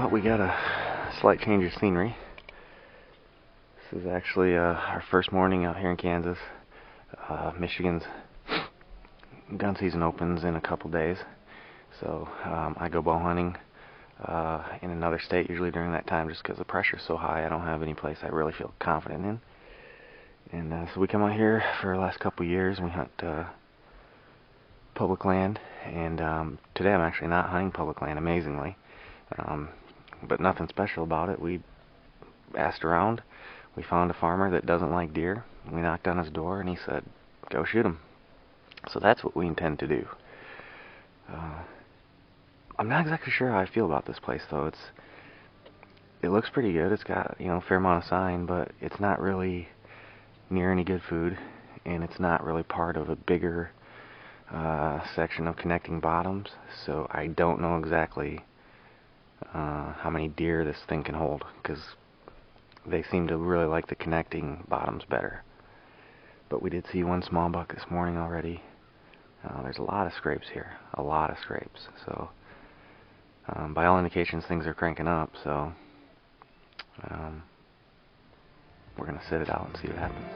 Well, we got a slight change of scenery. This is actually our first morning out here in Kansas. Michigan's gun season opens in a couple days, so I go bow hunting in another state usually during that time, just because the pressure's so high. I don't have any place I really feel confident in, and so we come out here for the last couple years and we hunt public land. And today I'm actually not hunting public land, amazingly, but nothing special about it. We asked around. We found a farmer that doesn't like deer. We knocked on his door and he said, "Go shoot him." So that's what we intend to do. I'm not exactly sure how I feel about this place, though. It looks pretty good. It's got, a fair amount of sign, but it's not really near any good food, and it's not really part of a bigger section of connecting bottoms. So I don't know exactly how many deer this thing can hold, because they seem to really like the connecting bottoms better. But we did see one small buck this morning already. There's a lot of scrapes here, a lot of scrapes. So by all indications, things are cranking up. So we're gonna sit it out and see what happens.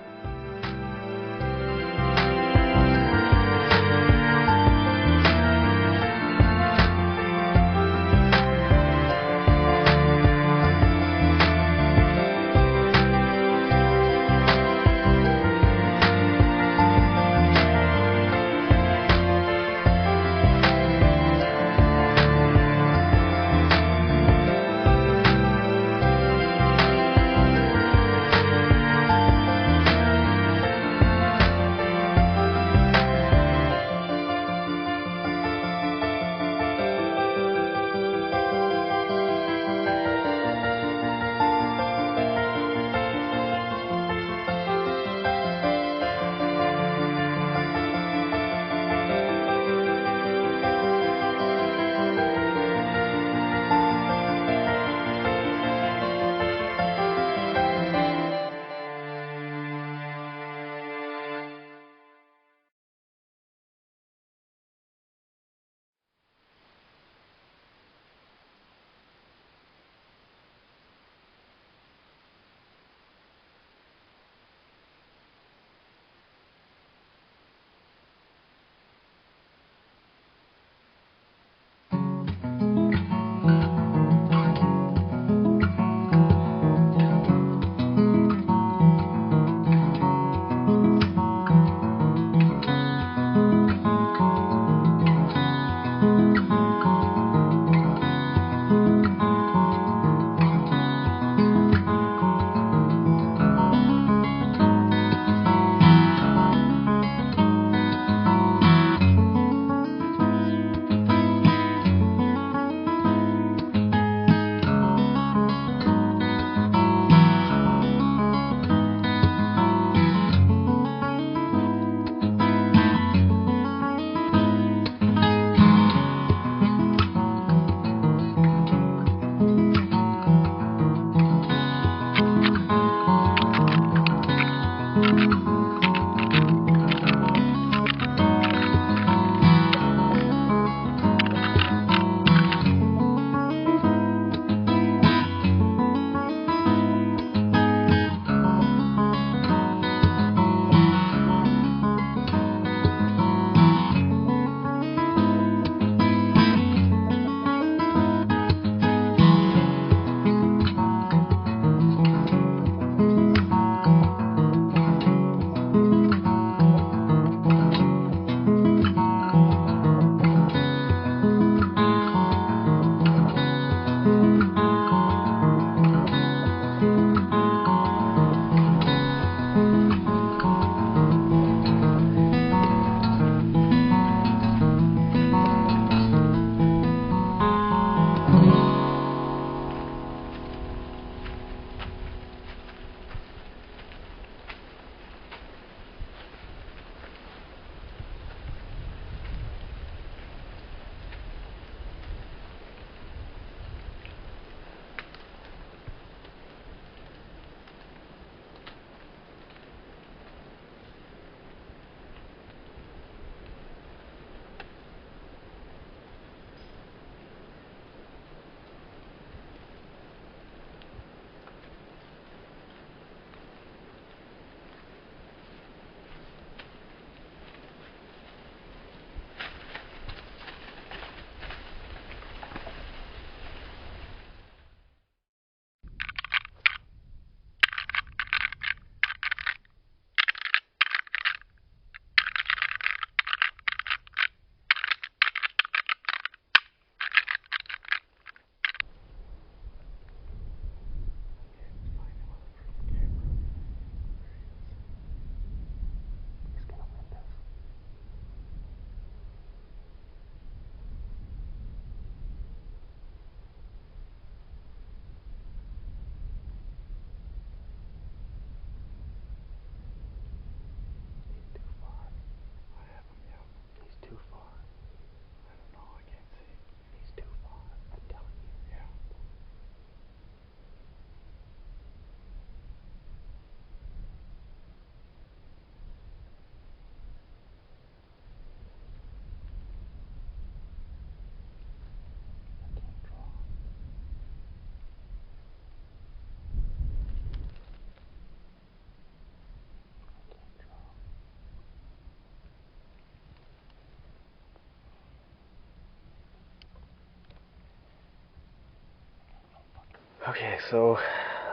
Okay, so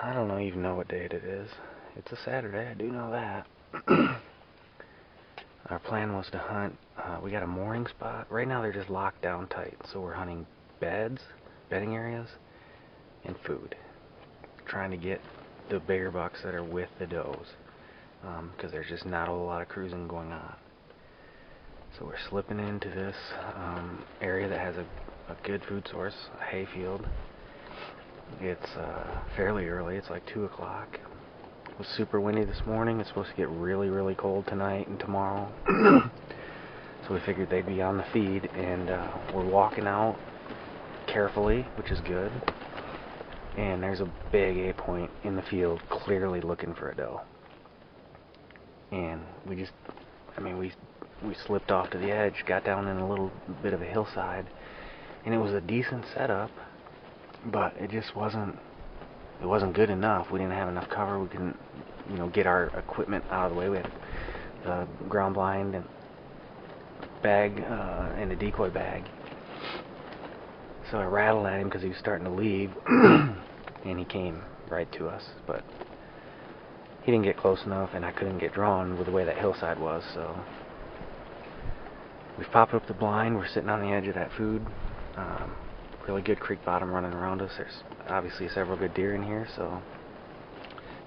I don't even know what date it is. It's a Saturday, I do know that. Our plan was to hunt. We got a mooring spot. Right now they're just locked down tight, so we're hunting bedding areas, and food. Trying to get the bigger bucks that are with the does, because there's just not a whole lot of cruising going on. So we're slipping into this area that has a good food source, a hay field. It's fairly early. It's like 2 o'clock. It was super windy this morning. It's supposed to get really, really cold tonight and tomorrow. So we figured they'd be on the feed, and we're walking out carefully, which is good. And there's a big 8-point in the field, clearly looking for a doe. And we slipped off to the edge, got down in a little bit of a hillside, and it was a decent setup, but it just wasn't good enough. We didn't have enough cover. We couldn't, get our equipment out of the way. We had the ground blind and bag and a decoy bag. So I rattled at him because he was starting to leave, and he came right to us, but he didn't get close enough, and I couldn't get drawn with the way that hillside was, so we've popped up the blind. We're sitting on the edge of that food. Really good creek bottom running around us. There's obviously several good deer in here, so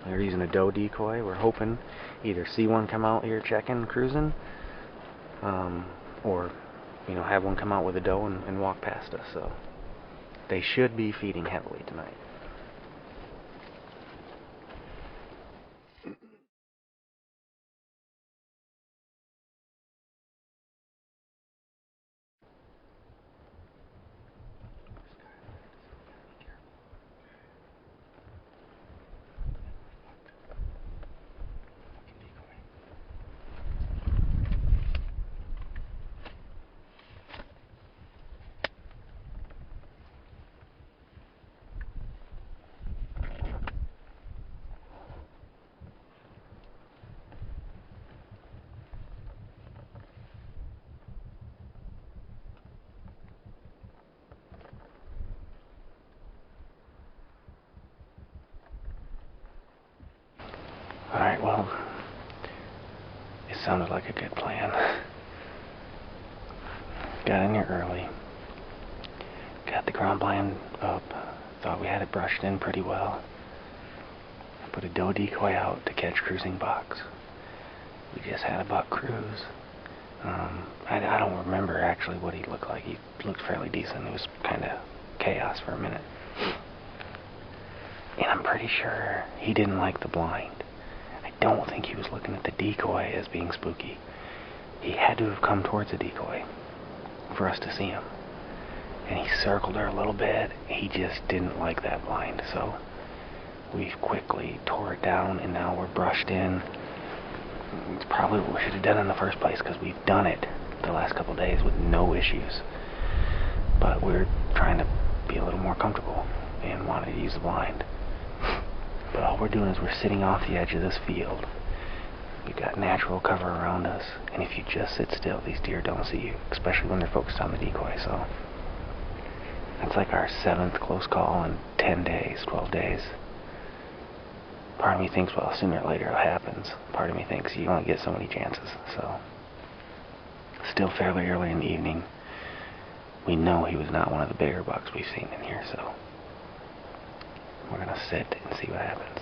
we're using a doe decoy. We're hoping either see one come out here checking, cruising, or have one come out with a doe and walk past us. So they should be feeding heavily tonight. Alright, well, it sounded like a good plan. Got in here early. Got the ground blind up. Thought we had it brushed in pretty well. I put a doe decoy out to catch cruising bucks. We just had a buck cruise. I don't remember actually what he looked like. He looked fairly decent. It was kind of chaos for a minute. And I'm pretty sure he didn't like the blind. I don't think he was looking at the decoy as being spooky. He had to have come towards the decoy for us to see him. And he circled her a little bit. He just didn't like that blind. So we quickly tore it down, and now we're brushed in. It's probably what we should have done in the first place, because we've done it the last couple of days with no issues. But we're trying to be a little more comfortable and wanted to use the blind. But all we're doing is we're sitting off the edge of this field. We've got natural cover around us, and if you just sit still, these deer don't see you, especially when they're focused on the decoy. So that's like our 7th close call in 10 days, 12 days. Part of me thinks, well, sooner or later it happens. Part of me thinks you only get so many chances. So still fairly early in the evening. We know he was not one of the bigger bucks we've seen in here, so we're gonna sit and see what happens.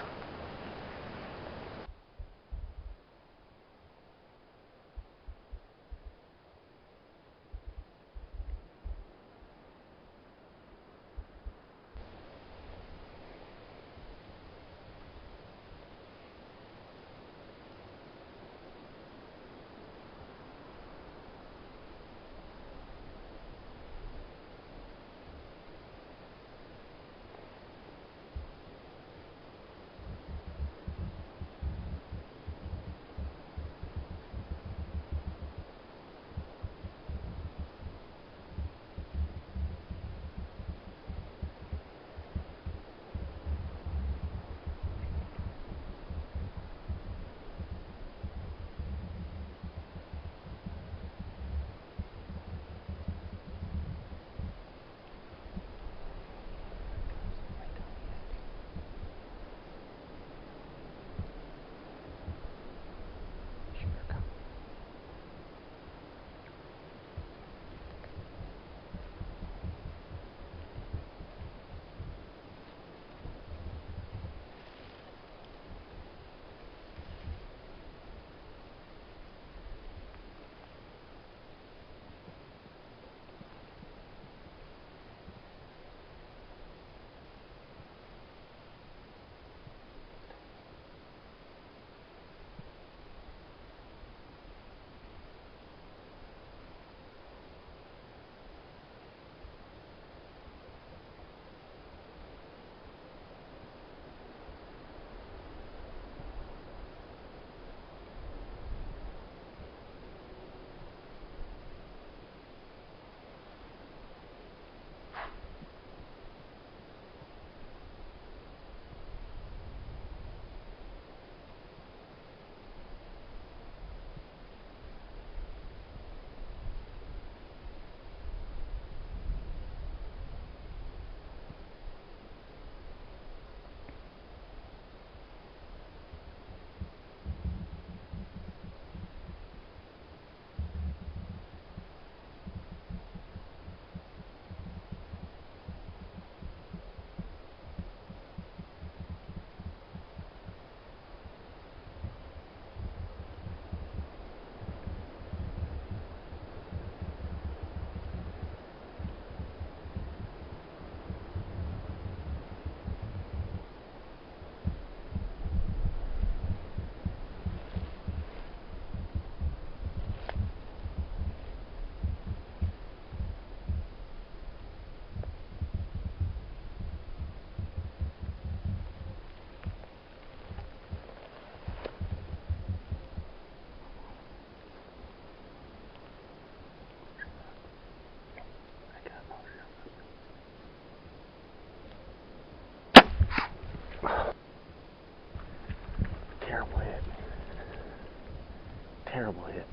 terrible hit.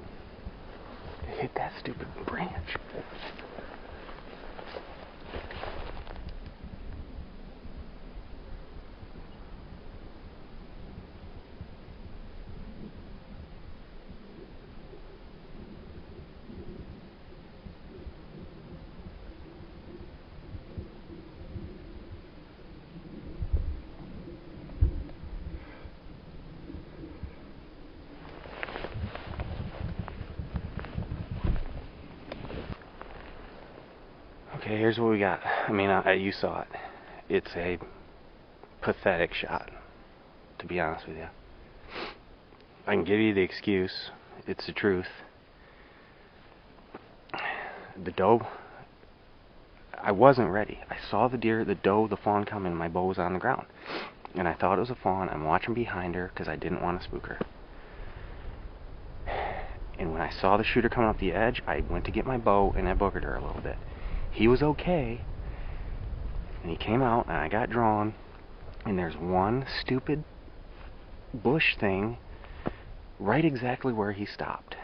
It hit that stupid branch. Okay, here's what we got. I mean, you saw it. It's a pathetic shot, to be honest with you. I can give you the excuse. It's the truth. The doe, I wasn't ready. I saw the deer, the doe, the fawn coming. My bow was on the ground. And I thought it was a fawn. I'm watching behind her because I didn't want to spook her. And when I saw the shooter coming up the edge, I went to get my bow and I boogered her a little bit. He was okay, and he came out, and I got drawn, and there's one stupid bush thing right exactly where he stopped.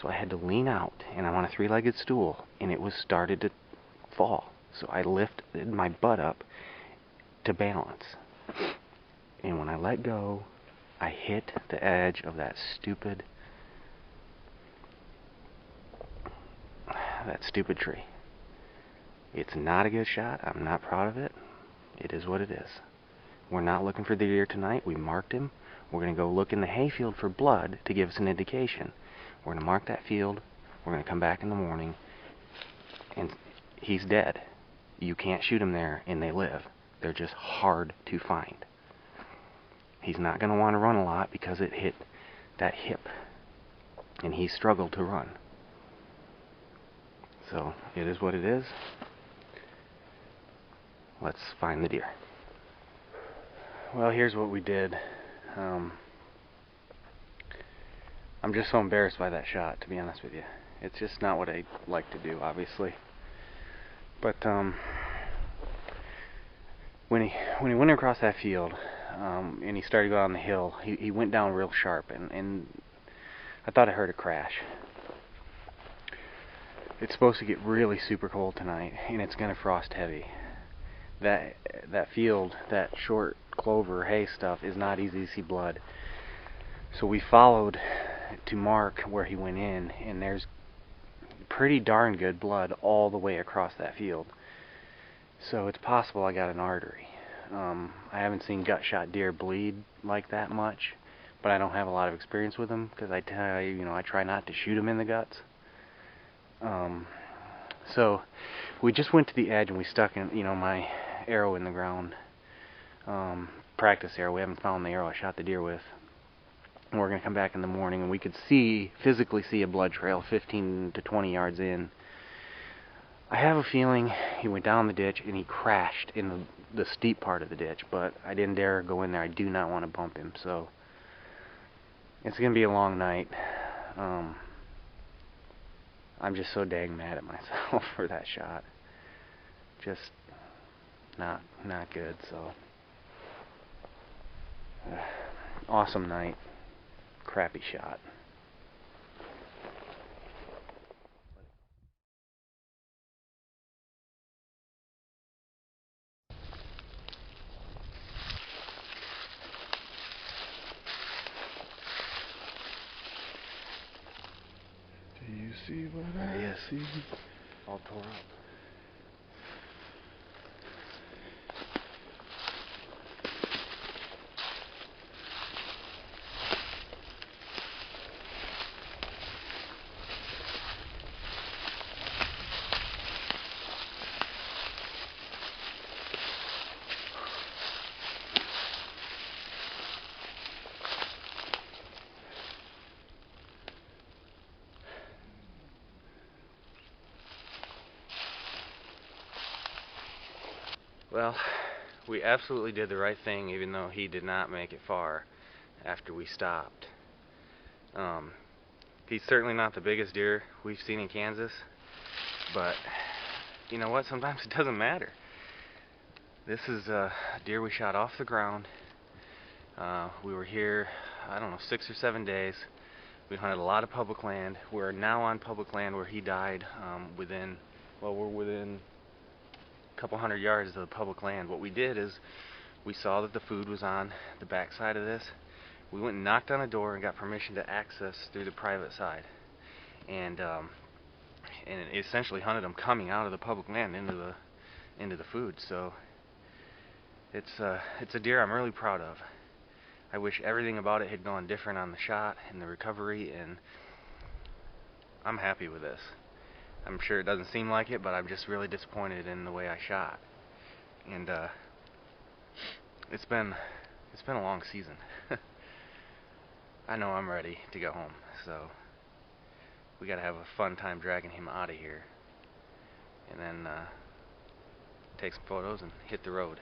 So I had to lean out, and I'm on a three-legged stool, and it was started to fall. So I lifted my butt up to balance. And when I let go, I hit the edge of that stupid tree. It's not a good shot. I'm not proud of it. It is what it is. We're not looking for the deer tonight. We marked him. We're going to go look in the hayfield for blood to give us an indication. We're going to mark that field. We're going to come back in the morning, and he's dead. You can't shoot him there, and they live. They're just hard to find. He's not going to want to run a lot because it hit that hip, and he struggled to run. So it is what it is. Let's find the deer. Well, here's what we did. I'm just so embarrassed by that shot, to be honest with you. It's just not what I like to do, obviously. But when he went across that field, and he started to go down the hill, he went down real sharp, and I thought I heard a crash. It's supposed to get really super cold tonight, and it's going to frost heavy. That field, that short clover hay stuff, is not easy to see blood. So we followed to mark where he went in, and there's pretty darn good blood all the way across that field. So it's possible I got an artery. I haven't seen gut shot deer bleed like that much, but I don't have a lot of experience with them because I try not to shoot them in the guts. So we just went to the edge and we stuck my arrow in the ground. Practice arrow. We haven't found the arrow I shot the deer with. And we're going to come back in the morning, and we could physically see a blood trail 15 to 20 yards in. I have a feeling he went down the ditch and he crashed in the steep part of the ditch, but I didn't dare go in there. I do not want to bump him, so it's going to be a long night. I'm just so dang mad at myself for that shot. Just not good. So awesome night, crappy shot. Do you see what I see? All tore up. Well, we absolutely did the right thing, even though he did not make it far after we stopped. He's certainly not the biggest deer we've seen in Kansas, but you know what? Sometimes it doesn't matter. This is a deer we shot off the ground. We were here, I don't know, 6 or 7 days. We hunted a lot of public land. We're now on public land where he died. We're within a couple hundred yards of the public land. What we did is we saw that the food was on the back side of this. We went and knocked on a door and got permission to access through the private side, and essentially hunted them coming out of the public land into the food. So it's a deer I'm really proud of. I wish everything about it had gone different on the shot and the recovery, and I'm happy with this. I'm sure it doesn't seem like it, but I'm just really disappointed in the way I shot. And it's been a long season. I know I'm ready to go home, so we gotta have a fun time dragging him out of here, and then take some photos and hit the road.